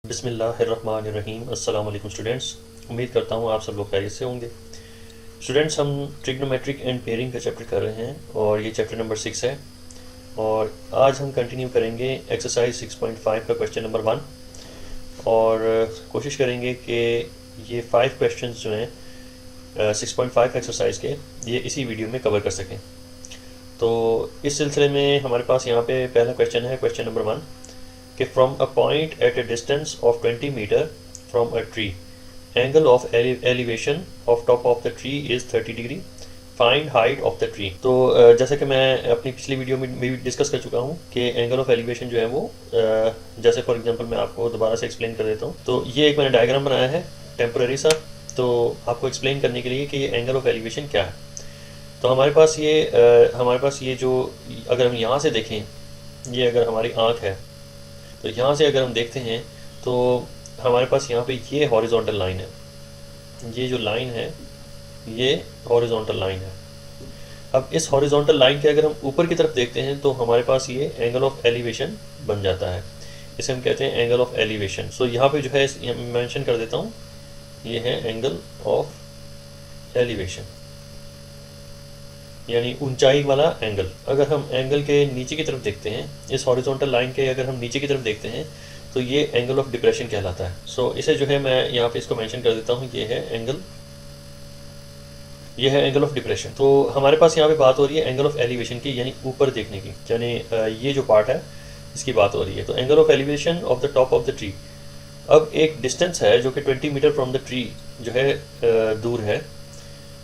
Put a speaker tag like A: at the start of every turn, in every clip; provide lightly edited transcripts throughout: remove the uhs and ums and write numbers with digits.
A: बिस्मिल्लाहिर्रहमानिर्रहीम। अस्सलाम वालेकुम स्टूडेंट्स, उम्मीद करता हूँ आप सब लोग खैरियत से होंगे। स्टूडेंट्स, हम ट्रिग्नोमेट्रिक एंड पेयरिंग का चैप्टर कर रहे हैं और ये चैप्टर नंबर 6 है। और आज हम कंटिन्यू करेंगे एक्सरसाइज 6.5 का क्वेश्चन नंबर 1 और कोशिश करेंगे कि ये 5 क्वेश्चन जो हैं 6.5 एक्सरसाइज के ये इसी वीडियो में कवर कर सकें। तो इस सिलसिले में हमारे पास यहाँ पे पहला क्वेश्चन है, क्वेश्चन नंबर 1 कि from a point at a distance of 20 metre from a tree, angle of elevation of top of the tree is 30 degree, find height of the tree. तो जैसे कि मैं अपनी पिछली वीडियो में भी डिस्कस कर चुका हूँ कि एंगल ऑफ एलिवेशन जो है वो जैसे फॉर एग्जांपल मैं आपको दोबारा से एक्सप्लेन कर देता हूँ। तो ये एक मैंने डायग्राम बनाया है टेम्पररी सा, तो आपको एक्सप्लेन करने के लिए कि ये एंगल ऑफ एलिवेशन क्या है। तो हमारे पास ये जो अगर हम यहाँ से देखें, ये अगर हमारी आँख है तो यहाँ से अगर हम देखते हैं तो हमारे पास यहाँ पे ये हॉरिजॉन्टल लाइन है, ये जो लाइन है ये हॉरिजॉन्टल लाइन है। अब इस हॉरिजॉन्टल लाइन के अगर हम ऊपर की तरफ देखते हैं तो हमारे पास ये एंगल ऑफ एलिवेशन बन जाता है, इसे हम कहते हैं एंगल ऑफ एलिवेशन। सो यहाँ पे जो है मेंशन कर देता हूँ, ये है एंगल ऑफ एलिवेशन यानी ऊंचाई वाला एंगल। अगर हम एंगल के नीचे की तरफ देखते हैं, इस हॉरिजॉन्टल लाइन के अगर हम नीचे की तरफ देखते हैं तो ये एंगल ऑफ डिप्रेशन कहलाता है। सो इसे जो है मैं यहाँ पे इसको मेंशन कर देता हूँ, ये है एंगल ऑफ डिप्रेशन। तो हमारे पास यहाँ पे बात हो रही है एंगल ऑफ एलिवेशन की, यानी ऊपर देखने की, यानी ये जो पार्ट है इसकी बात हो रही है। तो angle of elevation of the top of the tree. अब एक डिस्टेंस है जो कि 20 मीटर फ्रॉम द ट्री जो है दूर है,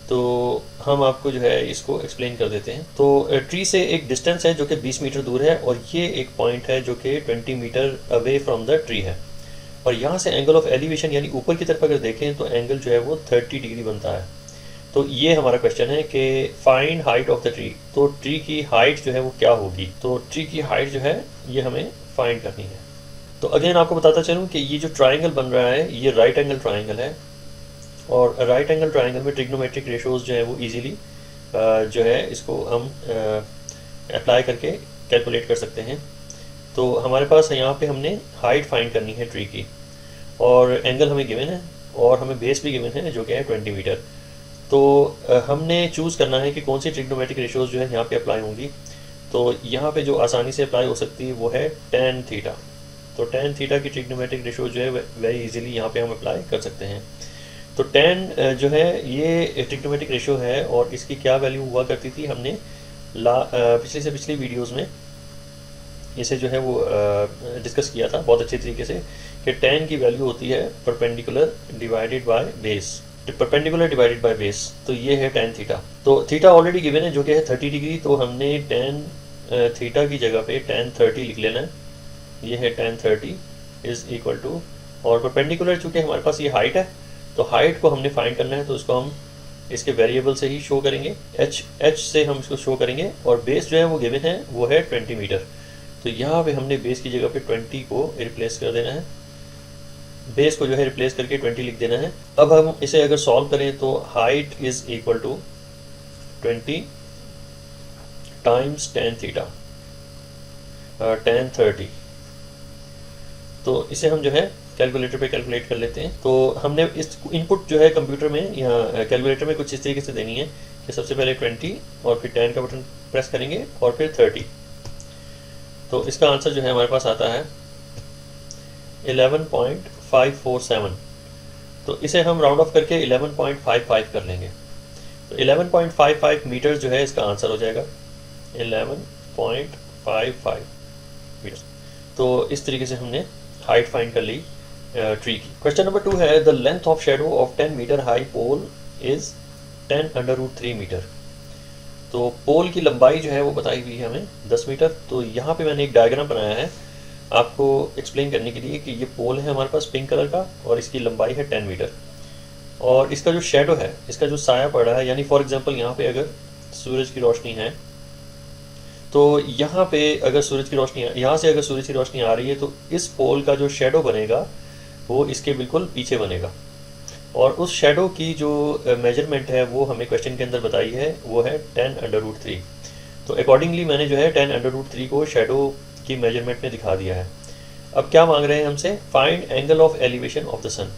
A: तो हम आपको जो है इसको एक्सप्लेन कर देते हैं। तो ट्री से एक डिस्टेंस है जो कि 20 मीटर दूर है और ये एक पॉइंट है जो कि 20 metre away from the tree है। और यहाँ से एंगल ऑफ एलिवेशन यानी ऊपर की तरफ अगर देखें तो एंगल जो है वो 30 डिग्री बनता है। तो ये हमारा क्वेश्चन है कि find height of the tree. तो ट्री की हाइट जो है वो क्या होगी, तो ट्री की हाइट जो है ये हमें फाइंड करनी है। तो अगेन आपको बताता चलूँ कि ये जो ट्राइंगल बन रहा है ये राइट एंगल ट्राइंगल है और राइट एंगल ट्राइंगल में ट्रिग्नोमेट्रिक रेशोज़ जो है वो इजीली जो है इसको हम अप्लाई करके कैलकुलेट कर सकते हैं। तो हमारे पास यहाँ पे हमने हाइट फाइंड करनी है ट्री की और एंगल हमें गिवन है और हमें बेस भी गिवन है जो कि है 20 मीटर। तो हमने चूज़ करना है कि कौन सी ट्रिग्नोमेट्रिक रेशोज़ जो है यहाँ पे अप्लाई होंगी। तो यहाँ पे जो आसानी से अप्लाई हो सकती है वो है tan थीटा। तो tan थीटा की ट्रिग्नोमेट्रिक रेशो जो है वेरी इजीली यहाँ पे हम अप्लाई कर सकते हैं। तो tan जो है ये ट्रिग्नोमेट्रिक रेशो है और इसकी क्या वैल्यू हुआ करती थी, हमने पिछली से पिछली वीडियोस में इसे जो है वो डिस्कस किया था बहुत अच्छे तरीके से कि tan की वैल्यू होती है perpendicular divided by base, perpendicular divided by base. तो ये है tan थीटा। तो थीटा ऑलरेडी गिवन है जो कि है 30 डिग्री, तो हमने tan थीटा की जगह पे tan 30 लिख लेना है। ये है tan 30 इज इक्वल टू, और परपेंडिकुलर चूँकि हमारे पास ये हाइट है तो हाइट को हमने फाइंड करना है, तो इसको हम इसके वेरिएबल से ही शो करेंगे, h से हम इसको शो करेंगे। और बेस जो है वो गिवन है वो है 20 मीटर। तो यहाँ पे हमने बेस की जगह पे 20 को रिप्लेस कर देना है, बेस को जो है रिप्लेस करके 20 लिख देना है। अब हम इसे अगर सॉल्व करें तो height is equal to 20 times tan theta, tan 30। तो इसे हम जो है कैलकुलेटर पे कैलकुलेट कर लेते हैं। तो हमने इस इनपुट जो है कंप्यूटर में या कैलकुलेटर में कुछ इस तरीके से देनी है कि सबसे पहले 20 और फिर 10 का बटन प्रेस करेंगे और फिर 30। तो इसका आंसर जो है हमारे पास आता है 11.547। तो इसे हम राउंड ऑफ करके 11.55 कर लेंगे। तो 11.55 मीटर जो है इसका आंसर हो जाएगा 11.55 मीटर। तो इस तरीके से हमने हाइट फाइंड कर ली ट्री की। क्वेश्चन नंबर 2 है the length of shadow of 10 metre high pole is 10√3 metre. तो पोल की लंबाई जो है वो बताई हुई है हमें 10 मीटर। तो यहाँ पे मैंने एक डायग्राम बनाया है आपको एक्सप्लेन करने के लिए कि ये पोल है हमारे पास पिंक कलर का और इसकी लंबाई है 10 मीटर और इसका जो शेडो है, इसका जो साया पड़ रहा है, यानी फॉर एग्जांपल यहाँ पे अगर सूरज की रोशनी है तो यहाँ पे अगर सूरज की रोशनी, यहाँ से अगर सूरज की रोशनी आ रही है तो इस पोल का जो शेडो बनेगा वो इसके बिल्कुल पीछे बनेगा और उस शेडो की जो मेजरमेंट है वो हमें क्वेश्चन के अंदर बताई है वो है 10√3। तो अकॉर्डिंगली मैंने जो है 10√3 को शेडो की मेजरमेंट में दिखा दिया है। अब क्या मांग रहे हैं हमसे, find angle of elevation of the sun.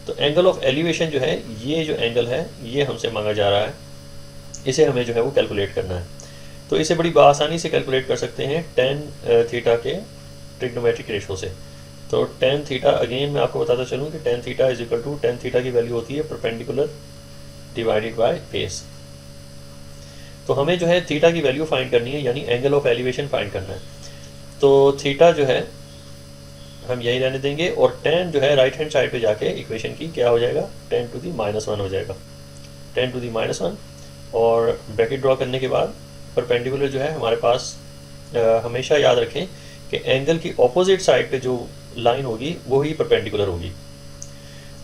A: तो एंगल ऑफ एलिवेशन जो है, ये जो एंगल है ये हमसे मांगा जा रहा है, इसे हमें जो है वो कैलकुलेट करना है। तो इसे बड़ी आसानी से कैलकुलेट कर सकते हैं tan थीटा के ट्रिग्नोमेट्रिक रेशो से। तो tan थीटा, अगेन मैं आपको बताता चलूँ कि tan theta is equal to, tan theta की वैल्यू होती है परपेंडिकुलर डिवाइडेड बाय बेस। तो हमें जो है थीटा की वैल्यू फाइंड करनी है, यानी एंगल ऑफ एलिवेशन फाइंड करना है। तो थीटा जो है हम यही रहने देंगे, और tan जो है राइट हैंड साइड पे जाके इक्वेशन की क्या हो जाएगा, tan to the minus one हो जाएगा, tan to the minus one. और ब्रैकेट ड्रॉ करने के बाद परपेंडिकुलर जो है हमारे पास, हमेशा याद रखें कि एंगल की ऑपोजिट साइड पे जो लाइन होगी वो ही परपेंडिकुलर होगी।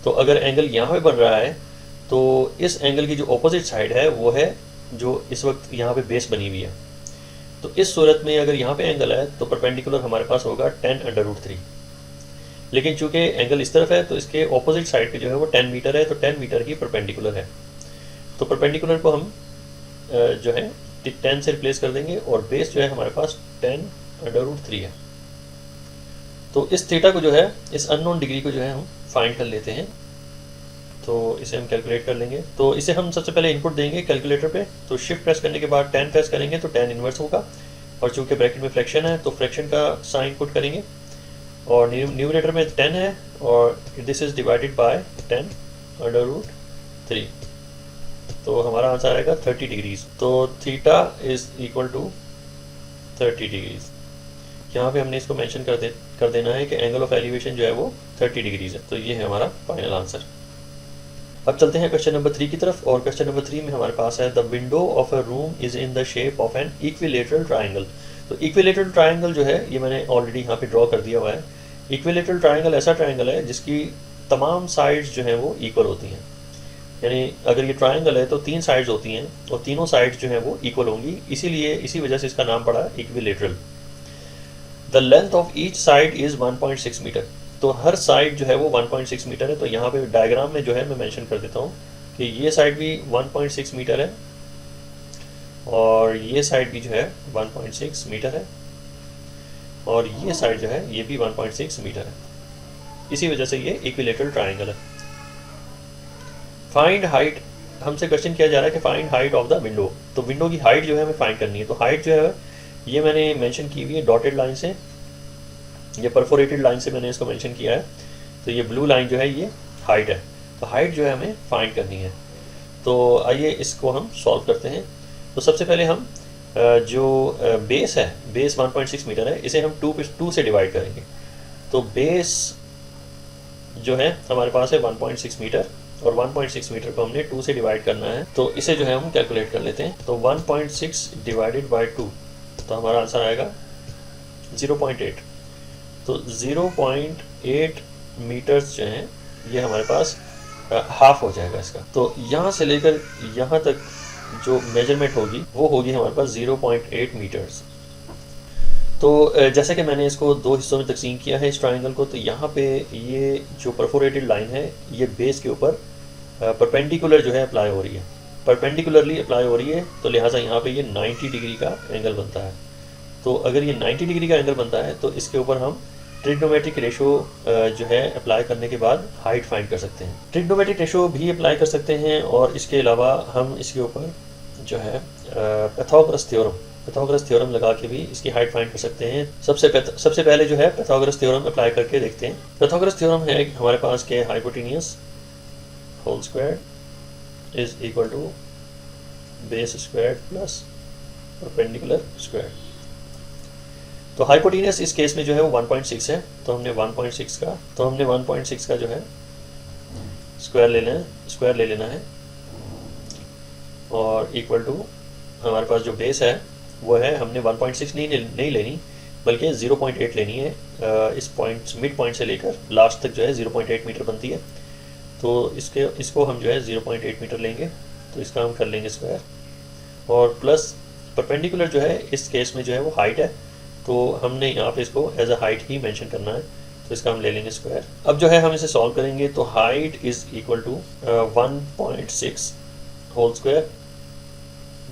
A: तो अगर एंगल यहाँ पे बन रहा है तो इस एंगल की जो ऑपोजिट साइड है वो है जो इस वक्त यहाँ पे बेस बनी हुई है। तो इस सूरत में अगर यहाँ पे एंगल है तो परपेंडिकुलर हमारे पास होगा tan√3। लेकिन चूंकि एंगल इस तरफ है तो इसके ऑपोजिट साइड पे जो है वो 10 मीटर है, तो 10 मीटर ही परपेंडिकुलर है। तो परपेंडिकुलर को हम जो है 10 से रिप्लेस कर देंगे, और बेस जो है हमारे पास tan√3 है। तो इस थीटा को जो है, इस अननोन डिग्री को जो है हम फाइंड कर लेते हैं। तो इसे हम कैलकुलेट कर लेंगे। तो इसे हम सबसे पहले इनपुट देंगे कैलकुलेटर पे। तो शिफ्ट प्रेस करने के बाद tan प्रेस करेंगे तो tan इनवर्स होगा, और चूंकि ब्रैकेट में फ्रैक्शन है तो फ्रैक्शन का साइन पुट करेंगे, और न्यूमरेटर में 10 है और this is divided by tan√3। तो हमारा आंसर आएगा 30 डिग्रीज। तो theta is equal to 30 degrees. यहाँ पे हमने इसको मेंशन कर देना है कि एंगल ऑफ एलिवेशन जो है वो 30 डिग्रीज है। तो ये है हमारा फाइनल आंसर। अब चलते हैं क्वेश्चन नंबर 3 की तरफ, और क्वेश्चन नंबर 3 में हमारे पास है the window of a room is in the shape of an equilateral triangle. तो इक्विलेटरल ट्राइंगल जो है ये मैंने ऑलरेडी यहाँ पे ड्रॉ कर दिया हुआ है। इक्विलेटरल ट्राइंगल ऐसा ट्राइंगल है जिसकी तमाम साइड्स जो हैं वो इक्वल होती हैं, यानी अगर ये ट्राइंगल है तो 3 साइड्स होती हैं और तीनों साइड्स जो हैं वो इक्वल होंगी, इसीलिए इसी वजह से इसका नाम पड़ा equilateral. The length of each side is 1.6 meter. तो हर साइड जो है वो 1.6 मीटर है। तो यहाँ पे डायग्राम में जो है मैं मेंशन कर देता हूँ कि ये साइड भी 1.6 मीटर है और ये साइड भी जो है 1.6 मीटर है, और ये साइड जो है ये भी 1.6 मीटर है। इसी वजह से ये इक्विलेटरल ट्राइंगल है। फाइंड हाइट, हमसे क्वेश्चन किया जा रहा है कि find height of the window. तो विंडो की हाइट जो है हमें फाइंड करनी है। तो हाइट जो है ये मैंने मेंशन की हुई है डॉटेड लाइन से, ये परफोरेटेड लाइन से मैंने इसको मेंशन किया है। तो ये ब्लू लाइन जो है ये हाइट है। तो हाइट जो है हमें फाइंड करनी है। तो आइए इसको हम सॉल्व करते हैं। तो सबसे पहले हम जो बेस है, बेस 1.6 मीटर है, इसे हम 2 से डिवाइड करेंगे। तो बेस जो है हमारे पास है 1.6 मीटर, और 1.6 मीटर को हमने 2 से डिवाइड करना है। तो इसे जो है हम कैलकुलेट कर लेते हैं। तो 1.6 डिवाइडेड बाय 2, तो हमारा आंसर आएगा 0.8। तो 0.8 मीटर्स जो हैं ये हमारे पास हाफ हो जाएगा इसका। तो यहाँ से लेकर यहाँ तक जो मेजरमेंट होगी वो होगी हमारे पास 0.8 मीटर्स। तो जैसे कि मैंने इसको 2 हिस्सों में तकसीम किया है इस ट्राइंगल को, तो यहाँ पे ये जो परफोरेटेड लाइन है ये बेस के ऊपर परपेंडिकुलर जो है अप्लाई हो रही है, परपेंडिकुलरली अप्लाई हो रही है। तो लिहाजा यहाँ पे ये 90 डिग्री का एंगल बनता है। तो अगर ये 90 डिग्री का एंगल बनता है तो इसके ऊपर हम ट्रिग्नोमेट्रिक रेशो जो है अप्लाई करने के बाद हाइट फाइंड कर सकते हैं। ट्रिग्नोमेट्रिक रेशो भी अप्लाई कर सकते हैं, और इसके अलावा हम इसके ऊपर जो है पैथागोरस थ्योरम लगा के भी इसकी हाइट फाइंड कर सकते हैं। सबसे पहले जो है पैथागोरस थ्योरम अप्लाई करके देखते हैं। पैथागोरस थ्योरम है हमारे पास के hypotenuse whole square is equal to base square plus perpendicular square. तो हाइपोटेनियस इस केस में जो है वो 1.6 है। तो हमने 1.6 का जो है स्क्वायर ले लेना है, और इक्वल टू हमारे पास जो बेस है वो है, हमने 1.6 नहीं लेनी बल्कि 0.8 लेनी है। इस पॉइंट मिड पॉइंट से लेकर लास्ट तक जो है 0.8 मीटर बनती है। तो इसको हम जो है 0.8 मीटर लेंगे, तो इसका हम कर लेंगे स्क्वायर, और प्लस परपेंडिकुलर जो है इस केस में जो है वो हाइट है, तो हमने यहाँ पे इसको एज अ हाइट ही मेंशन करना है। तो इसका हम ले लेंगे स्क्वायर। अब जो है हम इसे सॉल्व करेंगे। तो height is equal to 1.6 whole square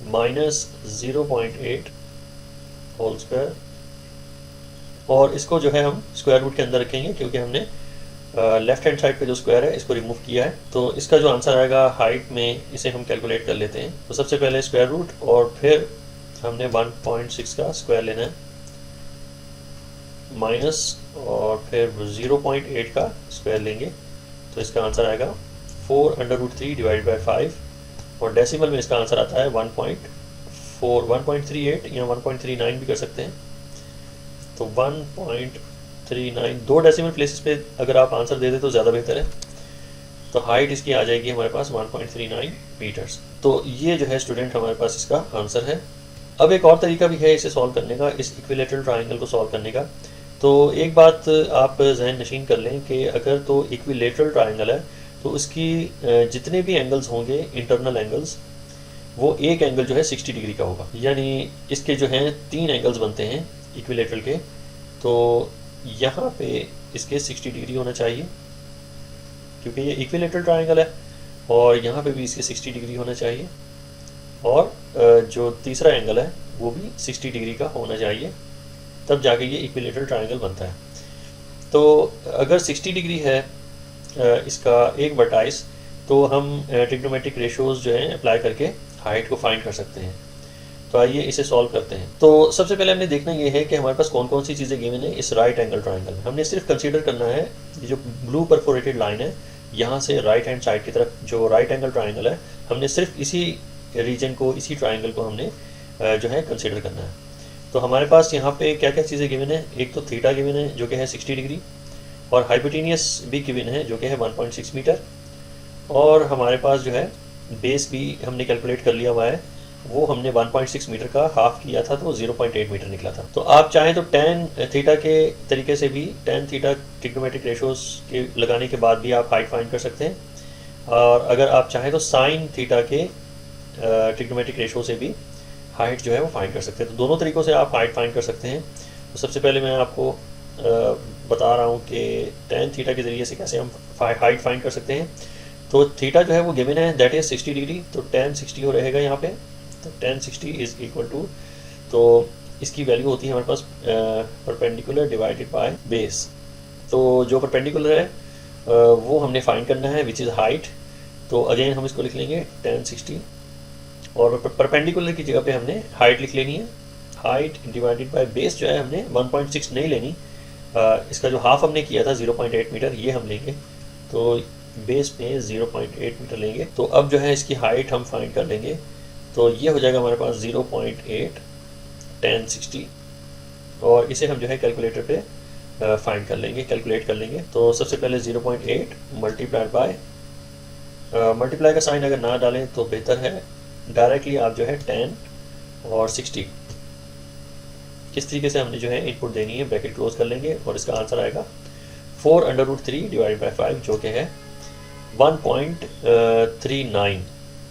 A: minus 0.8 whole square और इसको जो है हम स्क्वायर रूट के अंदर रखेंगे, क्योंकि हमने लेफ्ट हैंड साइड पे जो स्क्वायर है इसको रिमूव किया है। तो इसका जो आंसर आएगा हाइट में, इसे हम कैलकुलेट कर लेते हैं। तो सबसे पहले स्क्वायर रूट और फिर हमने 1.6 का स्क्वायर लेना है, माइनस और फिर 0.8 का स्क्वायर लेंगे। तो इसका आंसर आएगा 4√3 डिवाइड बाई 5, और डेसिमल में इसका आंसर आता है 1.4 1.38 या 1.39 भी कर सकते हैं। तो 1.39 दो डेसिमल प्लेसेस पे अगर आप आंसर दे दें तो ज़्यादा बेहतर है। तो हाइट इसकी आ जाएगी हमारे पास 1.39 मीटर्स। तो ये जो है स्टूडेंट हमारे पास इसका आंसर है। अब एक और तरीका भी है इसे सॉल्व करने का, इस इक्विलेटरल ट्रायंगल को सॉल्व करने का। तो एक बात आप जहन नशीन कर लें कि अगर तो इक्विलेटरल ट्रायंगल है तो उसकी जितने भी एंगल्स होंगे इंटरनल एंगल्स, वो एक एंगल जो है 60 डिग्री का होगा। यानी इसके जो हैं 3 एंगल्स बनते हैं इक्विलेटरल के, तो यहाँ पे इसके 60 डिग्री होना चाहिए क्योंकि ये इक्विलेटरल ट्रायंगल है, और यहाँ पे भी इसके 60 डिग्री होना चाहिए, और जो तीसरा एंगल है वो भी 60 डिग्री का होना चाहिए, तब जाके ये इक्विलेटरल ट्रायंगल बनता है। तो अगर 60 डिग्री है इसका 1/22, तो हम ट्रिग्नोमेट्रिक रेशियोज जो हैं अप्लाई करके हाइट को फाइंड कर सकते हैं। तो आइए इसे सॉल्व करते हैं। तो सबसे पहले हमने देखना ये है कि हमारे पास कौन कौन सी चीज़ें गिवन है इस राइट एंगल ट्रायंगल में। हमने सिर्फ कंसीडर करना है ये जो ब्लू परफोरेटेड लाइन है, यहाँ से राइट हैंड साइड की तरफ जो राइट एंगल ट्रायंगल है, हमने सिर्फ इसी रीजन को, इसी ट्रायंगल को हमने जो है कंसीडर करना है। तो हमारे पास यहाँ पे क्या क्या चीज़ें गिवन है, एक तो थीटा गिवन है जो कि है 60 डिग्री, और हाइपोटेनियस भी गिवन है जो कि है 1.6 मीटर, और हमारे पास जो है बेस भी हमने कैलकुलेट कर लिया हुआ है, वो हमने 1.6 मीटर का हाफ किया था तो 0.8 मीटर निकला था। तो आप चाहें तो tan थीटा के तरीके से भी, tan थीटा ट्रिग्नोमेट्रिक रेशियोज के लगाने के बाद भी आप हाइट फाइंड कर सकते हैं, और अगर आप चाहें तो साइन थीटा के ट्रिग्नोमेट्रिक रेशियो से भी हाइट जो है वो फाइंड कर सकते हैं। तो दोनों तरीक़ों से आप हाइट फाइंड कर सकते हैं। तो सबसे पहले मैं आपको बता रहा हूँ कि tan थीटा के ज़रिए से कैसे हम हाइट फाइंड कर सकते हैं। तो थीटा जो है वो गिवन है, दैट इज़ 60 डिग्री, तो tan 60 हो रहेगा यहाँ पे। तो tan 60 इज़ इक्वल टू, तो इसकी वैल्यू होती है हमारे पास परपेंडिकुलर डिवाइडेड बाय बेस। तो जो परपेंडिकुलर है वो हमने फाइंड करना है, विच इज़ हाइट। तो अगेन हम इसको लिख लेंगे tan 60, और परपेंडिकुलर की जगह पे हमने हाइट लिख लेनी है। हाइट डिवाइडेड बाय बेस जो है हमने 1.6 नहीं लेनी, इसका जो हाफ हमने किया था 0.8 मीटर, ये हम लेंगे। तो बेस पे 0.8 मीटर लेंगे। तो अब जो है इसकी हाइट हम फाइंड कर लेंगे। तो ये हो जाएगा हमारे पास 0.8 tan 60, और इसे हम जो है कैलकुलेटर पे फाइंड कर लेंगे, कैलकुलेट कर लेंगे। तो सबसे पहले 0.8 मल्टीप्लाइड बाय, मल्टीप्लाई का साइन अगर ना डालें तो बेहतर है, डायरेक्टली आप जो है tan और 60 किस तरीके से हमने जो है इनपुट देनी है, ब्रैकेट क्लोज कर लेंगे, और इसका आंसर आएगा 4√3 डिवाइड बाई 5 जो कि है 1.39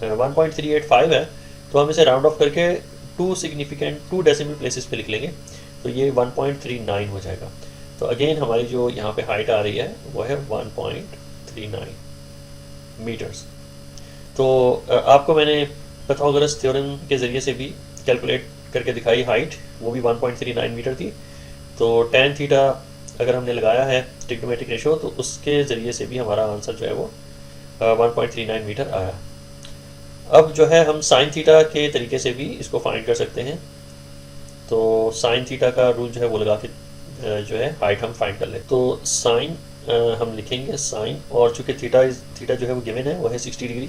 A: 1.385 है। तो हम इसे राउंड ऑफ करके 2 डेसिमल प्लेसेस पे लिख लेंगे, तो ये 1.39 हो जाएगा। तो अगेन हमारी जो यहाँ पे हाइट आ रही है वो है 1.39 मीटर्स। तो आपको मैंने पाइथागोरस थ्योरम के ज़रिए से भी कैलकुलेट करके दिखाई हाइट, वो भी 1.39 मीटर थी। तो tan थीटा अगर हमने लगाया है ट्रिग्नोमेट्रिक रेशियो, तो उसके ज़रिए से भी हमारा आंसर जो है वो 1.39 मीटर आया। अब जो है हम साइन थीटा के तरीके से भी इसको फाइंड कर सकते हैं। तो साइन थीटा का रूल जो है वो लगा के जो है हाइट हम फाइंड कर ले। तो साइन हम लिखेंगे साइन, और चूँकि थीटा जो है वो गिवन है वो है 60 डिग्री,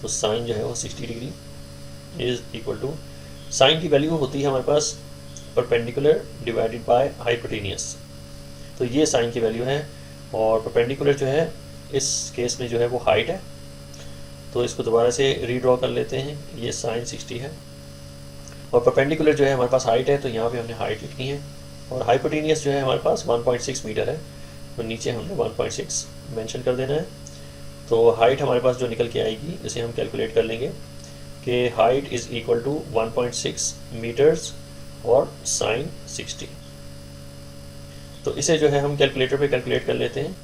A: तो साइन जो है वो 60 degree is equal to, sine की वैल्यू होती है हमारे पास परपेंडिकुलर डिवाइडेड बाय हाइपोटेनियस। तो ये साइन की वैल्यू है, और परपेंडिकुलर जो है इस केस में जो है वो हाइट है। तो इसको दोबारा से रीड्रॉ कर लेते हैं, ये साइन 60 है, और परपेंडिकुलर जो है हमारे पास हाइट है, तो यहाँ पे हमने हाइट लिखनी है, और हाइपोटेनियस जो है हमारे पास 1.6 मीटर है, तो नीचे हमने 1.6 मेंशन कर देना है। तो हाइट हमारे पास जो निकल के आएगी इसे हम कैलकुलेट कर लेंगे कि height is equal to 1.6 meters और साइन 60। तो इसे जो है हम कैलकुलेटर पे कैलकुलेट कर लेते हैं,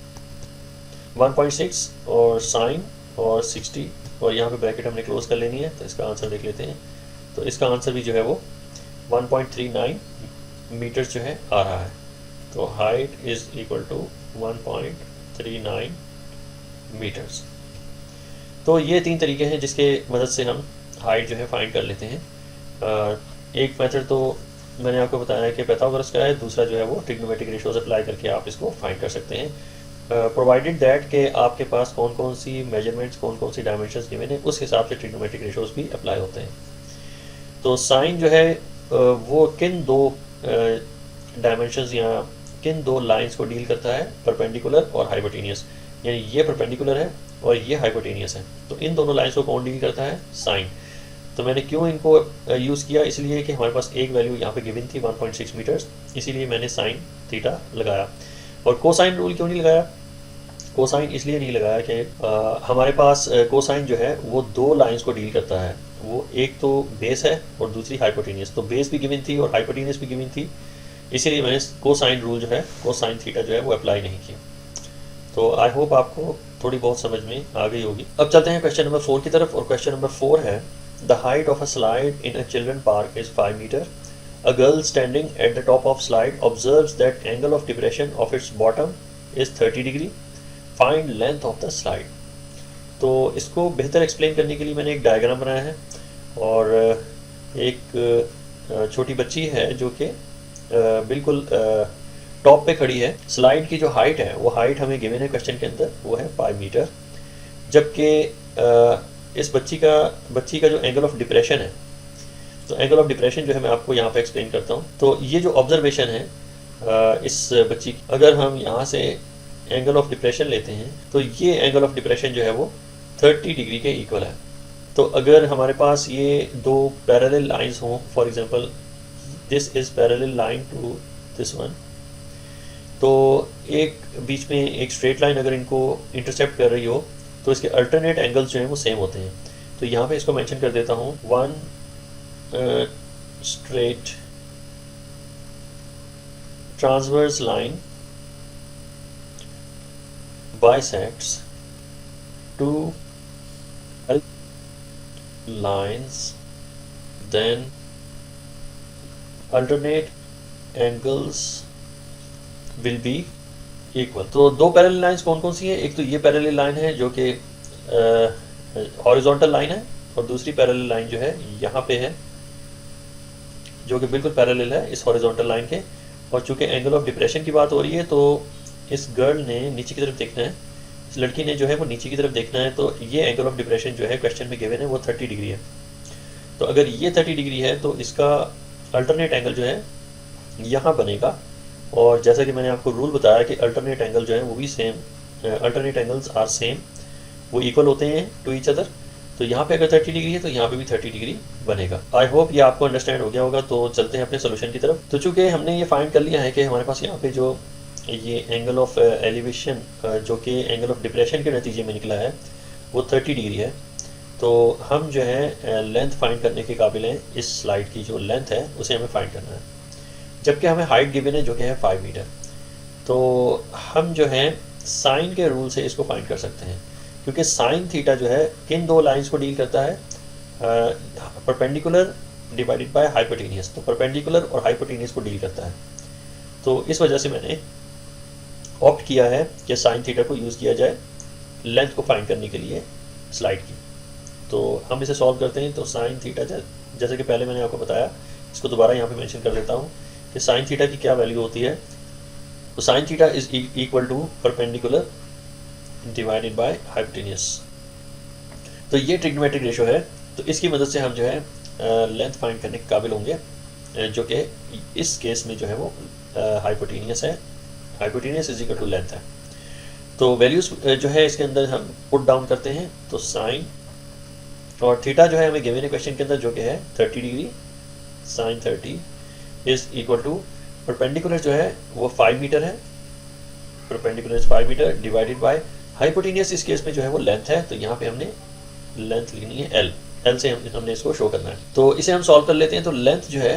A: 1.6 और साइन और 60, और यहाँ पे ब्रैकेट हमने क्लोज कर लेनी है। तो इसका आंसर देख लेते हैं। तो इसका आंसर भी जो है वो 1.39 मीटर जो है आ रहा है। तो height is equal to 1.39 meters. तो ये 3 तरीके हैं जिसके मदद से हम हाइट जो है फाइंड कर लेते हैं। एक मेथड तो मैंने आपको बताया कि पाइथागोरस का है, दूसरा जो है वो ट्रिग्नोमेट्रिक रेशियोज अप्लाई करके आप इसको फाइंड कर सकते हैं, प्रोवाइडेड दैट कि आपके पास कौन कौन सी मेजरमेंट्स, कौन कौन सी डायमेंशंस गिवन है, उस हिसाब से ट्रिग्नोमेट्रिक रेशियोज भी अप्लाई होते हैं। तो साइन जो है वो किन दो डायमेंशंस या किन दो लाइंस को डील करता है, परपेंडिकुलर और हाइपोटेनियस, यानी ये परपेंडिकुलर है और ये हाइपोटेनियस है। तो इन दोनों लाइंस को कौन डील करता है, साइन। तो मैंने क्यों इनको यूज़ किया, इसलिए कि हमारे पास एक वैल्यू यहाँ पे गिवन थी 1.6 मीटर्स, इसीलिए मैंने साइन थीटा लगाया। और कोसाइन रूल क्यों नहीं लगाया, कोसाइन इसलिए नहीं लगाया कि हमारे पास कोसाइन जो है वो दो लाइंस को डील करता है, वो एक तो बेस है और दूसरी हाइपोटेनियस। तो बेस भी गिवन थी और हाइपोटेनियस भी गिवन थी, इसीलिए मैंने कोसाइन रूल जो है, कोसाइन थीटा जो है वो अप्लाई नहीं किया। तो आई होप आपको थोड़ी बहुत समझ में आ गई होगी। अब चलते हैं क्वेश्चन नंबर 4 की तरफ। और क्वेश्चन नंबर 4 है, the height of a slide in a children park is 5 meter. A girl standing at the top of slide observes that angle of depression of its bottom is 30 degree. Find length of the slide. तो इसको बेहतर explain करने के लिए मैंने एक diagram बनाया है, और एक छोटी बच्ची है जो कि बिल्कुल टॉप पे खड़ी है। स्लाइड की जो हाइट है वो हाइट हमें गिवन है क्वेश्चन के अंदर, वो है 5 मीटर। जबकि इस बच्ची का जो एंगल ऑफ डिप्रेशन है, तो एंगल ऑफ डिप्रेशन जो है मैं आपको यहाँ पे एक्सप्लेन करता हूँ। तो ये जो ऑब्जर्वेशन है इस बच्ची की, अगर हम यहाँ से एंगल ऑफ डिप्रेशन लेते हैं तो ये एंगल ऑफ डिप्रेशन जो है वो 30 डिग्री के इक्वल है। तो अगर हमारे पास ये दो पैरेलल लाइंस हों, for example this is parallel line to this one, तो एक बीच में एक स्ट्रेट लाइन अगर इनको इंटरसेप्ट कर रही हो तो इसके अल्टरनेट एंगल्स जो हैं वो सेम होते हैं। तो यहाँ पे इसको मेंशन कर देता हूँ, one straight transverse line bisects two lines, then alternate angles will be equal। तो दो पैरेलल लाइंस कौन कौन सी है, एक तो ये पैरेलल लाइन है जो कि हॉरिजॉन्टल लाइन है, और दूसरी पैरेलल लाइन जो है यहाँ पे है जो कि बिल्कुल पैरेलल है इस हॉरिजॉन्टल लाइन के। और चूंकि एंगल ऑफ डिप्रेशन की बात हो रही है तो इस गर्ल ने नीचे की तरफ देखना है, इस लड़की ने जो है वो नीचे की तरफ देखना है। तो ये एंगल ऑफ डिप्रेशन जो है क्वेश्चन में गिवन है वो 30 डिग्री है। तो अगर ये 30 डिग्री है तो इसका अल्टरनेट एंगल जो है यहाँ बनेगा। और जैसा कि मैंने आपको रूल बताया कि अल्टरनेट एंगल जो है वो भी same, alternate angles are same, वो इक्वल होते हैं टू ईच अदर। तो यहाँ पे अगर 30 डिग्री है तो यहाँ पे भी 30 डिग्री बनेगा। आई होप ये आपको अंडरस्टैंड हो गया होगा। तो चलते हैं अपने सोल्यूशन की तरफ। तो चूंकि हमने ये फाइंड कर लिया है कि हमारे पास यहाँ पे जो ये एंगल ऑफ एलिवेशन जो कि एंगल ऑफ डिप्रेशन के नतीजे में निकला है वो 30 डिग्री है, तो हम जो है लेंथ फाइंड करने के काबिल हैं। इस स्लाइड की जो लेंथ है उसे हमें फाइंड करना है, जबकि हमें हाइट गिवन है जो कि है 5 मीटर। तो हम जो है साइन के रूल से इसको फाइंड कर सकते हैं, क्योंकि साइन थीटा जो है किन दो लाइंस को डील करता है, परपेंडिकुलर डिवाइडेड बाय हाइपोटेनियस। तो परपेंडिकुलर और हाइपोटेनियस को डील करता है। तो इस वजह से मैंने ऑप्ट किया है कि साइन थीटा को यूज़ किया जाए लेंथ को फाइंड करने के लिए स्लाइड की। तो हम इसे सॉल्व करते हैं। तो साइन थीटा जैसे कि पहले मैंने आपको बताया, इसको दोबारा यहाँ पे मेंशन कर देता हूँ कि साइन थीटा की क्या वैल्यू होती है। तो sine theta is equal to perpendicular divided by hypotenuse. तो ये ट्रिग्नोमेट्रिक रेशियो है। तो इसकी मदद से हम जो है लेंथ फाइंड करने के काबिल होंगे, जो कि इस केस में जो है वो हाइपोटेनियस है। Hypotenuse is equal to length है। तो वैल्यूज जो है इसके अंदर हम पुट डाउन करते हैं। तो साइन और थीटा जो है हमें गिवन है क्वेश्चन के अंदर जो कि है 30 degree, sine 30 is equal to perpendicular जो है वो 5 मीटर है, perpendicular is 5 meter divided by hypotenuse इस केस में जो है वो लेंथ है। तो यहाँ पे हमने लेंथ लिखनी है एल, एल से हमने इसको शो करना है। तो इसे हम सॉल्व कर लेते हैं। तो लेंथ जो है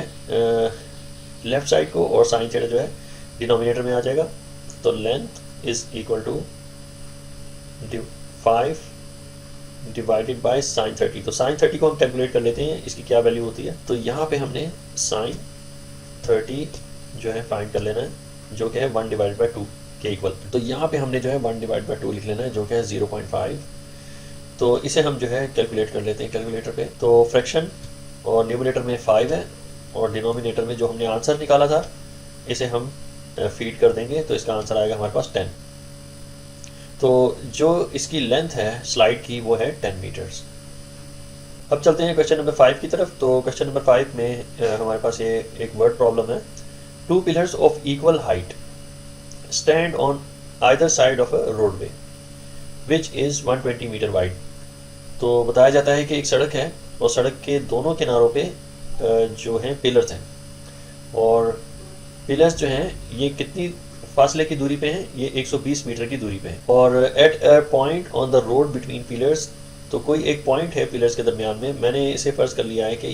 A: लेफ्ट साइड को और साइन थीटा जो है डिनोमिनेटर में आ जाएगा। तो length is equal to 5 divided by sine 30। तो साइन 30 को हम कैलकुलेट कर लेते हैं, इसकी क्या वैल्यू होती है। तो यहाँ पे हमने साइन 30 जो है फाइंड कर लेना है। जो कि है 1/2 के इक्वल। तो यहाँ पे हमने जो है 1/2 लिख लेना है, जो कि है 0.5। तो इसे हम जो है कैलकुलेट कर लेते हैं कैलकुलेटर पे। तो फ्रैक्शन और न्यूमरेटर में 5 है और डिनोमिनेटर में जो हमने आंसर निकाला था इसे हम फीड कर देंगे, तो इसका आंसर आएगा हमारे पास 10। तो जो इसकी लेंथ है स्लाइड की वो है 10 मीटर्स। अब चलते हैं क्वेश्चन नंबर 5 की तरफ। तो क्वेश्चन नंबर 5 में हमारे पास ये एक वर्ड प्रॉब्लम है। 2 pillars of equal height stand on either side of a roadway which is 120 meter wide. तो बताया जाता है कि एक सड़क है और सड़क के दोनों किनारों पे जो हैं पिलर्स हैं, और पिलर्स जो हैं ये कितनी फासले की दूरी पे हैं, ये 120 मीटर की दूरी पे हैं। और at a point on the road between pillars, तो कोई एक पॉइंट है पिलर्स के दरमियान में। मैंने इसे फ़र्ज़ कर लिया है कि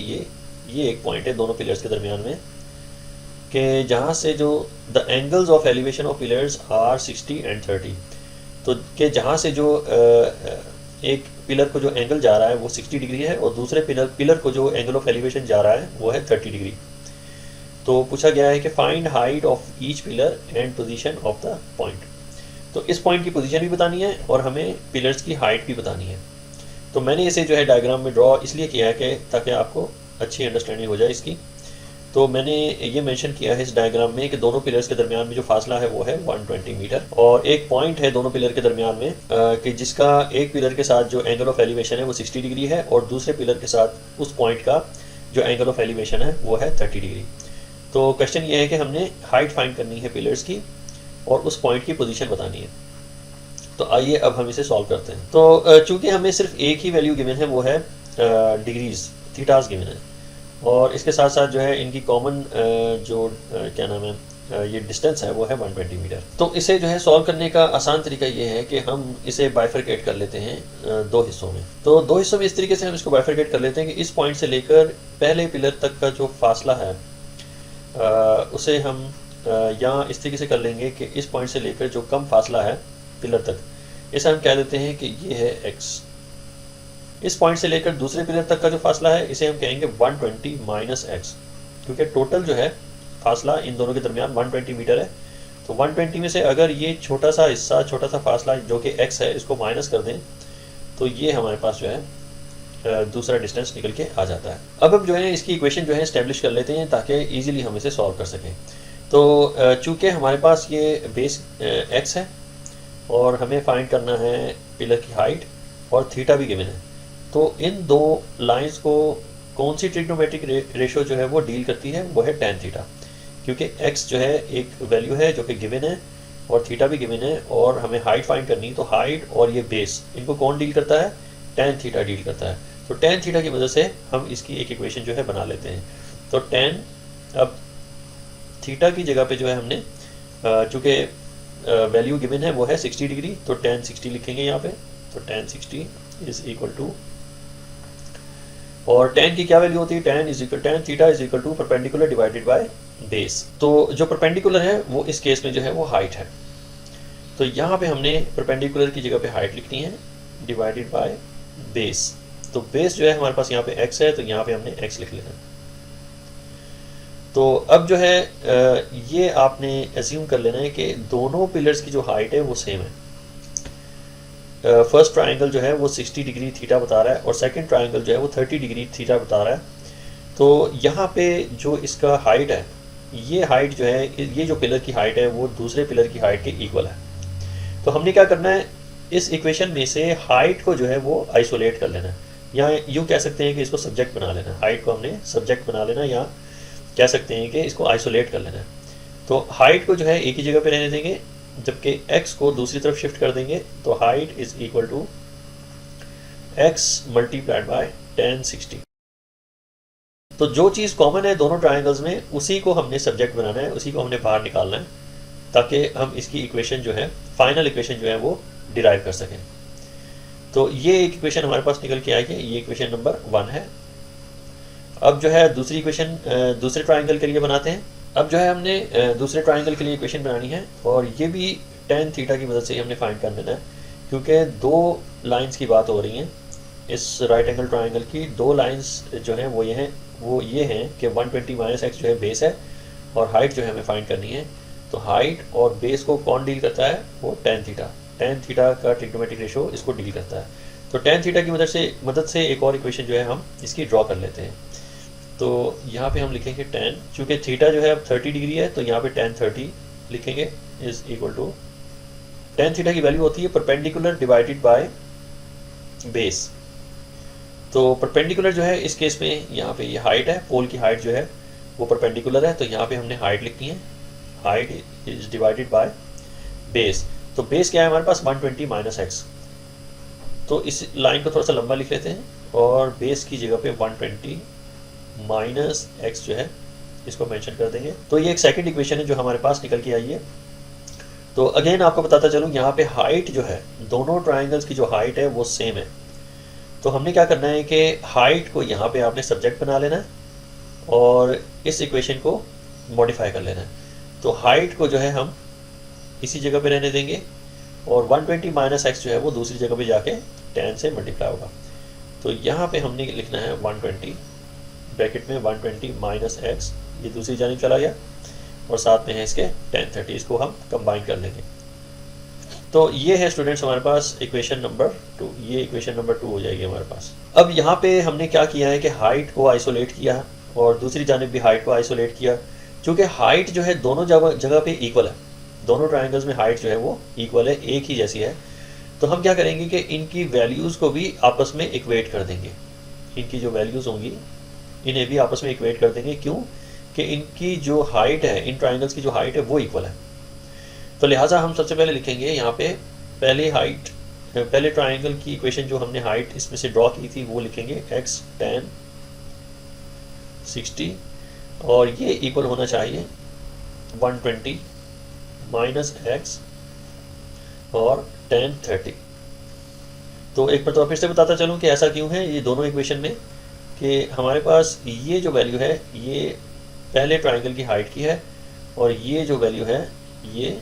A: ये एक पॉइंट है दोनों पिलर्स के दरमियान में, कि जहाँ से जो the angles of elevation of pillars are 60 and 30। तो कि जहाँ से जो एक पिलर को जो एंगल जा रहा है वो 60 डिग्री है और दूसरे पिलर को जो एंगल ऑफ एलिवेशन जा रहा है वो है 30 डिग्री। तो पूछा गया है कि find height of each pillar and position of the point. तो इस पॉइंट की पोजीशन भी बतानी है और हमें पिलर्स की हाइट भी बतानी है। तो मैंने इसे जो है डायग्राम में ड्रॉ इसलिए किया है कि ताकि आपको अच्छी अंडरस्टैंडिंग हो जाए इसकी। तो मैंने ये मेंशन किया है इस डायग्राम में कि दोनों पिलर्स के दरमियान में जो फासला है वो है 120 मीटर, और एक पॉइंट है दोनों पिलर के दरमियान में कि जिसका एक पिलर के साथ जो एंगल ऑफ एलिवेशन है वो 60 डिग्री है और दूसरे पिलर के साथ उस पॉइंट का जो एंगल ऑफ एलिवेशन है वो है 30 डिग्री। तो क्वेश्चन ये है कि हमने हाइट फाइंड करनी है पिलर्स की और उस पॉइंट की पोजीशन बतानी है। तो आइए अब हम इसे सॉल्व करते हैं। तो चूंकि हमें सिर्फ एक ही वैल्यू गिवन है वो है डिग्रीज, थीटास गिवन है, और इसके साथ साथ जो है इनकी कॉमन जो क्या नाम है ये डिस्टेंस है वो है 120 मीटर। तो इसे जो है सॉल्व करने का आसान तरीका ये है कि हम इसे बाइफरकेट कर लेते हैं दो हिस्सों में। तो दो हिस्सों में इस तरीके से हम इसको बाइफरकेट कर लेते हैं कि इस पॉइंट से लेकर पहले पिलर तक का जो फासला है उसे हम यहाँ इस तरीके से कर लेंगे कि इस पॉइंट से लेकर जो कम फासला है पिलर तक, इसे हम कह देते हैं कि ये है x। इस पॉइंट से लेकर दूसरे पिलर तक का जो फासला है इसे हम कहेंगे 120 माइनस x, क्योंकि टोटल जो है फासला इन दोनों के दरमियान 120 मीटर है। तो 120 में से अगर ये छोटा सा हिस्सा, छोटा सा फासला जो कि x है, इसको माइनस कर दें तो ये हमारे पास जो है दूसरा डिस्टेंस निकल के आ जाता है। अब हम जो है इसकी इक्वेशन जो है इस्टेब्लिश कर लेते हैं ताकि ईजिली हम इसे सॉल्व कर सकें। तो चूँकि हमारे पास ये बेस x है और हमें फाइंड करना है पिलर की हाइट और थीटा भी गिवन है, तो इन दो लाइंस को कौन सी ट्रिग्नोमेट्रिक रेशो जो है वो डील करती है, वो है tan थीटा, क्योंकि x जो है एक वैल्यू है जो कि गिवन है और थीटा भी गिवन है और हमें हाइट फाइंड करनी है। तो हाइट और ये बेस इनको कौन डील करता है, tan थीटा डील करता है। तो tan थीटा की वजह से हम इसकी एक इक्वेशन जो है बना लेते हैं। तो tan, अब थीटा की जगह पे जो है हमने चूँकि वैल्यू गिवन है वो है 60 डिग्री, तो tan 60 लिखेंगे यहाँ पे। तो tan 60 इज इक्वल टू, और tan की क्या वैल्यू होती है, tan theta is equal to perpendicular divided by base. तो जो परपेंडिकुलर है वो इस केस में जो है वो हाइट है, तो यहाँ पे हमने परपेंडिकुलर की जगह पे हाइट लिखनी है डिवाइडेड बाय बेस। तो बेस जो है हमारे पास यहाँ पे x है, तो यहाँ पे हमने x लिख लेना। तो अब जो है ये आपने एज्यूम कर लेना है कि दोनों पिलर्स की जो हाइट है वो सेम है। फर्स्ट ट्रायंगल जो है वो 60 डिग्री थीटा बता रहा है और सेकंड ट्रायंगल जो है वो 30 डिग्री थीटा बता रहा है। तो यहाँ पे जो इसका हाइट है, ये हाइट जो है, ये जो पिलर की हाइट है वो दूसरे पिलर की हाइट के इक्वल है। तो हमने क्या करना है, इस इक्वेशन में से हाइट को जो है वो आइसोलेट कर लेना है, या यूँ कह सकते हैं कि इसको सब्जेक्ट बना लेना है। हाइट को हमने सब्जेक्ट बना लेना, या कह सकते हैं कि इसको आइसोलेट कर लेना है। तो हाइट को जो है एक ही जगह पे रहने देंगे, जबकि x को दूसरी तरफ शिफ्ट कर देंगे। तो height is equal to x multiplied by tan 60। तो जो चीज़ कॉमन है दोनों ट्रायंगल्स में उसी को हमने सब्जेक्ट बनाना है, उसी को हमने बाहर निकालना है, ताकि हम इसकी इक्वेशन जो है, फाइनल इक्वेशन जो है वो डिराइव कर सकें। तो ये एक इक्वेशन हमारे पास निकल के आई है, ये इक्वेशन नंबर 1 है। अब जो है दूसरी इक्वेशन दूसरे ट्रायंगल के लिए बनाते हैं। अब जो है हमने दूसरे ट्रायंगल के लिए इक्वेशन बनानी है और ये भी tan थीटा की मदद से ही हमने फाइंड कर लेना है, क्योंकि दो लाइंस की बात हो रही हैं। इस राइट एंगल ट्रायंगल की दो लाइंस जो हैं वो ये हैं कि 120 माइनस x जो है बेस है और हाइट जो है हमें फाइंड करनी है तो हाइट और बेस को कौन डील करता है? वो टेन थीटा। टेन थीटा का ट्रिग्नोमेट्रिक रेशो इसको डील करता है। तो टेन थीटा की मदद से एक और इक्वेशन जो है हम इसकी ड्रॉ कर लेते हैं। तो यहाँ पे हम लिखेंगे टेन, चूँकि थीटा जो है अब 30 डिग्री है तो यहाँ पे टेन 30 लिखेंगे is equal to tan theta की वैल्यू होती है परपेंडिकुलर डिवाइडेड बाय बेस। तो परपेंडिकुलर जो है इस केस में यहाँ पे ये हाइट है, पोल की हाइट जो है वो परपेंडिकुलर है, तो यहाँ पे हमने हाइट लिखनी है, height is divided by base. तो बेस क्या है हमारे पास? 120 माइनस एक्स। तो इस लाइन को थोड़ा सा लंबा लिख लेते हैं और बेस की जगह पे 120 माइनस एक्स जो है इसको मेंशन कर देंगे। तो ये एक सेकंड इक्वेशन है जो हमारे पास निकल के आई है। तो अगेन आपको बताता चलूँ, यहाँ पे हाइट जो है, दोनों ट्राइंगल्स की जो हाइट है वो सेम है। तो हमने क्या करना है कि हाइट को यहाँ पे आपने सब्जेक्ट बना लेना है और इस इक्वेशन को मॉडिफाई कर लेना है। तो हाइट को जो है हम इसी जगह पे रहने देंगे और 120 माइनस एक्स जो है वो दूसरी जगह पे जाके 10 से मल्टीप्लाई होगा। तो यहाँ पे हमने लिखना है 120 ब्रैकेट में 120 माइनस एक्स, ये दूसरी जानिब चला गया और साथ में है इसके 10 30, इसको हम कंबाइन कर लेंगे। तो ये है स्टूडेंट्स हमारे पास इक्वेशन नंबर 2, ये इक्वेशन नंबर 2 हो जाएगी हमारे पास। अब यहाँ पे हमने क्या किया है कि हाइट को आइसोलेट किया और दूसरी जानिब भी हाइट को आइसोलेट किया। चूँकि हाइट जो है दोनों जगह पे इक्वल है, दोनों ट्राइंगल्स में हाइट जो है वो इक्वल है, एक ही जैसी है। तो हम क्या करेंगे कि इनकी वैल्यूज़ को भी आपस में इक्वेट कर देंगे। इनकी जो वैल्यूज़ होंगी इन्हें भी आपस में इक्वेट कर देंगे। क्यों? कि इनकी जो हाइट है, इन ट्राइंगल्स की जो हाइट है वो इक्वल है। तो लिहाजा हम सबसे पहले लिखेंगे यहाँ पे पहले ट्राइंगल की इक्वेशन जो हमने हाइट इसमें से ड्रॉ की थी वो लिखेंगे x tan 60 और ये इक्वल होना चाहिए 120 माइनस एक्स और tan 30। तो एक बार फिर से बताता चलूँ कि ऐसा क्यों है ये दोनों इक्वेशन में, कि हमारे पास ये जो वैल्यू है ये पहले ट्राइंगल की हाइट की है और ये जो वैल्यू है ये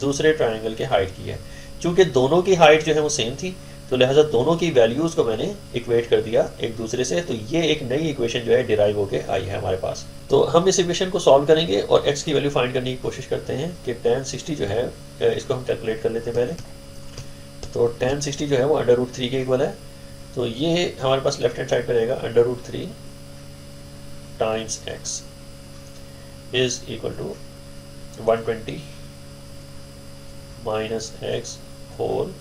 A: दूसरे ट्राइंगल के हाइट की है। चूँकि दोनों की हाइट जो है वो सेम थी तो लिहाजा दोनों की वैल्यूज़ को मैंने इक्वेट कर दिया एक दूसरे से। तो ये एक नई इक्वेशन जो है डिराइव होके आई है हमारे पास। तो हम इस इक्वेशन को सॉल्व करेंगे और x की वैल्यू फाइंड करने की कोशिश करते हैं कि tan 60 जो है इसको हम कैलकुलेट कर लेते हैं पहले। तो tan 60 जो है वो √3 के इक्वल है। तो ये हमारे पास लेफ्ट हैंड साइड पर रहेगा √3 times x is equal to 120 minus x whole,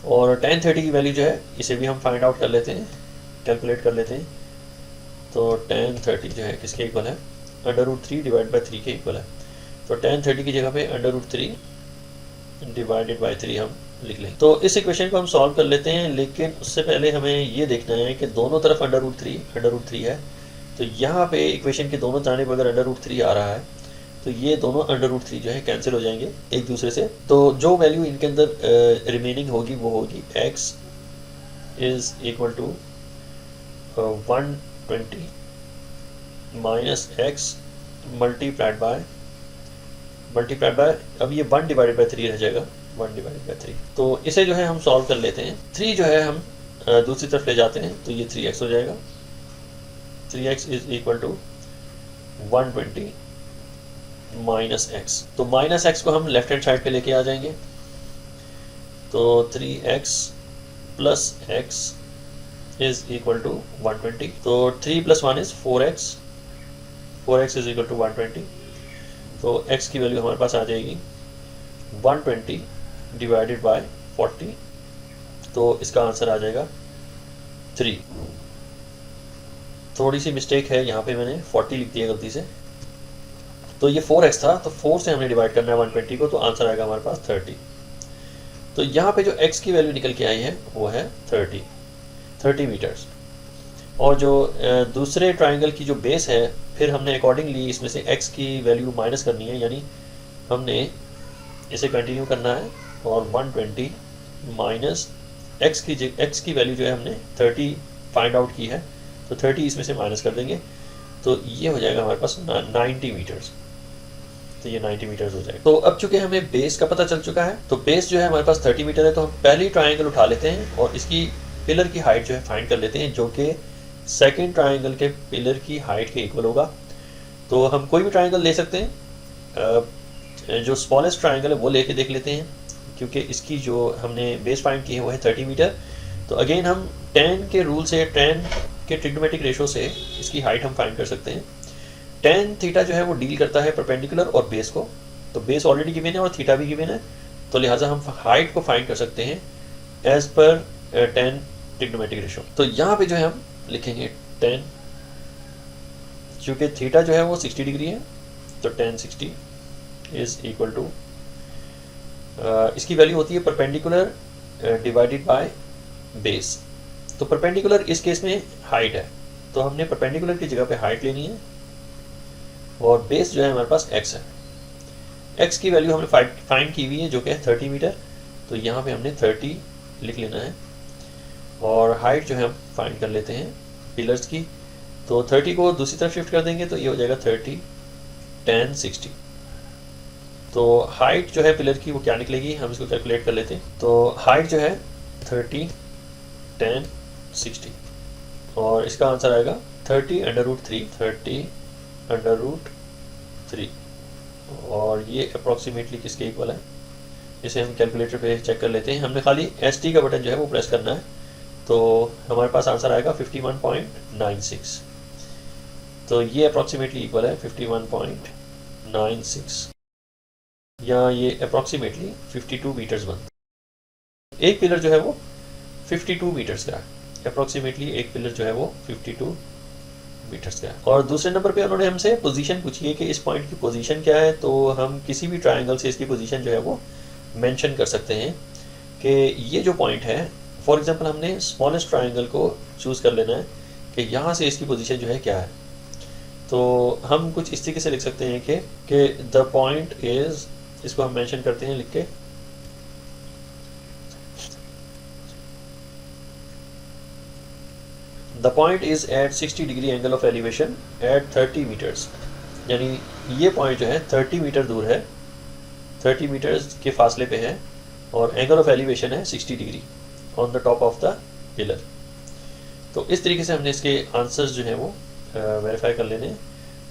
A: और tan 30 की वैल्यू जो है इसे भी हम फाइंड आउट कर लेते हैं, कैलकुलेट कर लेते हैं। तो tan 30 जो है किसके इक्वल है? √3 डिवाइड बाई 3 के इक्वल है। तो tan 30 की जगह पे √3 डिवाइडेड बाई 3 हम लिख लें। तो इस इक्वेशन को हम सॉल्व कर लेते हैं, लेकिन उससे पहले हमें ये देखना है कि दोनों तरफ √3 है। तो यहाँ पे इक्वेशन के दोनों जानिब अगर √3 आ रहा है तो ये दोनों √3 जो है कैंसिल हो जाएंगे एक दूसरे से। तो जो वैल्यू इनके अंदर रिमेनिंग होगी वो होगी x is equal to 120 minus x multiplied by अब ये 1 डिवाइडेड बाई 3 रह जाएगा, 1 डिवाइडेड बाई 3। तो इसे जो है हम सॉल्व कर लेते हैं। 3 जो है हम दूसरी तरफ ले जाते हैं तो ये 3x हो जाएगा। 3x is equal to 120 minus x. तो माइनस एक्स को हम लेफ्ट हैंड साइड पे लेके आ जाएंगे। तो 3x plus x is equal to 120। तो 3 + 1 is 4x, 4x is equal to 120। तो x की वैल्यू हमारे पास आ जाएगी 120 डिवाइडेड बाय 40। तो इसका आंसर आ जाएगा 3। थोड़ी सी मिस्टेक है यहाँ पे, मैंने 40 लिख दिया गलती से। तो ये 4x था, तो 4 से हमने डिवाइड करना है 120 को, तो आंसर आएगा हमारे पास 30। तो यहाँ पे जो x की वैल्यू निकल के आई है वो है 30 मीटर्स। और जो दूसरे ट्राइंगल की जो बेस है फिर हमने अकॉर्डिंगली इसमें से x की वैल्यू माइनस करनी है, यानी हमने इसे कंटिन्यू करना है और 120 माइनस x की वैल्यू जो है हमने 30 फाइंड आउट की है, तो 30 इसमें से माइनस कर देंगे। तो ये हो जाएगा हमारे पास 90 मीटर्स। तो ये 90 मीटर्स हो जाएगा। तो अब चूंकि हमें बेस का पता चल चुका है, तो बेस जो है हमारे पास 30 मीटर है, तो हम पहली ट्राइंगल उठा लेते हैं और इसकी पिलर की हाइट जो है फाइंड कर लेते हैं, जो कि सेकेंड ट्राइंगल के पिलर की हाइट के इक्वल होगा। तो हम कोई भी ट्राइंगल ले सकते हैं, जो स्मॉलेस्ट ट्राइंगल है वो लेके देख लेते हैं, क्योंकि इसकी जो हमने बेस फाइंड की है वो है 30 मीटर। तो अगेन हम tan के रूल से, tan के ट्रिग्नोमेट्रिक रेशो से इसकी हाइट हम फाइंड कर सकते हैं। tan थीटा जो है वो डील करता है परपेंडिकुलर और बेस को, तो बेस ऑलरेडी गिवन है और थीटा भी गिवन है, तो लिहाजा हम हाइट को फाइंड कर सकते हैं as per tan trigonometric ratio. तो यहाँ पे जो है हम लिखेंगे tan, क्योंकि थीटा जो है वो 60 डिग्री है, तो tan 60 इज इक्वल टू, इसकी वैल्यू होती है परपेंडिकुलर डिवाइडेड बाय बेस। तो परपेंडिकुलर इस केस में हाइट है, तो हमने परपेंडिकुलर की जगह पे हाइट लेनी है, और बेस जो है हमारे पास x है। x की वैल्यू हमने फाइंड की हुई है जो कि है 30 मीटर, तो यहाँ पे हमने 30 लिख लेना है, और हाइट जो है हम फाइंड कर लेते हैं पिलर्स की। तो 30 को दूसरी तरफ शिफ्ट कर देंगे तो ये हो जाएगा 30 tan 60। तो हाइट जो है पिलर की वो क्या निकलेगी, हम इसको कैलकुलेट कर लेते हैं। तो हाइट जो है 30 tan 60, और इसका आंसर आएगा 30√3, 30√3, और ये अप्रॉक्सीमेटली किसके इक्वल है, इसे हम कैलकुलेटर पे चेक कर लेते हैं। हमने खाली ST का बटन जो है वो प्रेस करना है, तो हमारे पास आंसर आएगा 51.96। तो ये अप्रॉक्सीमेटली इक्वल है 51.96, या ये अप्रॉक्सीमेटली 52 मीटर्स बनता है। एक पिलर जो है वो 52 मीटर्स का है, अप्रॉक्सीमेटली एक पिलर जो है वो 52 मीटर्स का है। और दूसरे नंबर पे उन्होंने हमसे पोजीशन पूछी है कि इस पॉइंट की पोजीशन क्या है, तो हम किसी भी ट्रायंगल से इसकी पोजीशन जो है वो मेंशन कर सकते हैं कि ये जो पॉइंट है, फॉर एग्जांपल हमने स्मॉलेस्ट ट्रायंगल को चूज़ कर लेना है कि यहाँ से इसकी पोजीशन जो है क्या है। तो हम कुछ इस तरीके से लिख सकते हैं कि द पॉइंट इज, इसको हम मेंशन करते हैं लिख के, the point is at 60 degree angle of elevation at 30 meters, यानी ये पॉइंट जो है 30 मीटर दूर है, 30 मीटर्स के फासले पे है, और एंगल ऑफ एलिवेशन है 60 degree on the top of the pillar. तो इस तरीके से हमने इसके आंसर्स जो हैं वो वेरीफाई कर लेने हैं,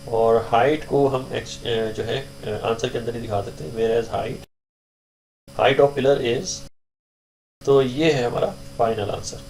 A: और हाइट को हम जो है आंसर के अंदर ही दिखा देते हैं, where as height of pillar is, तो ये है हमारा फाइनल आंसर।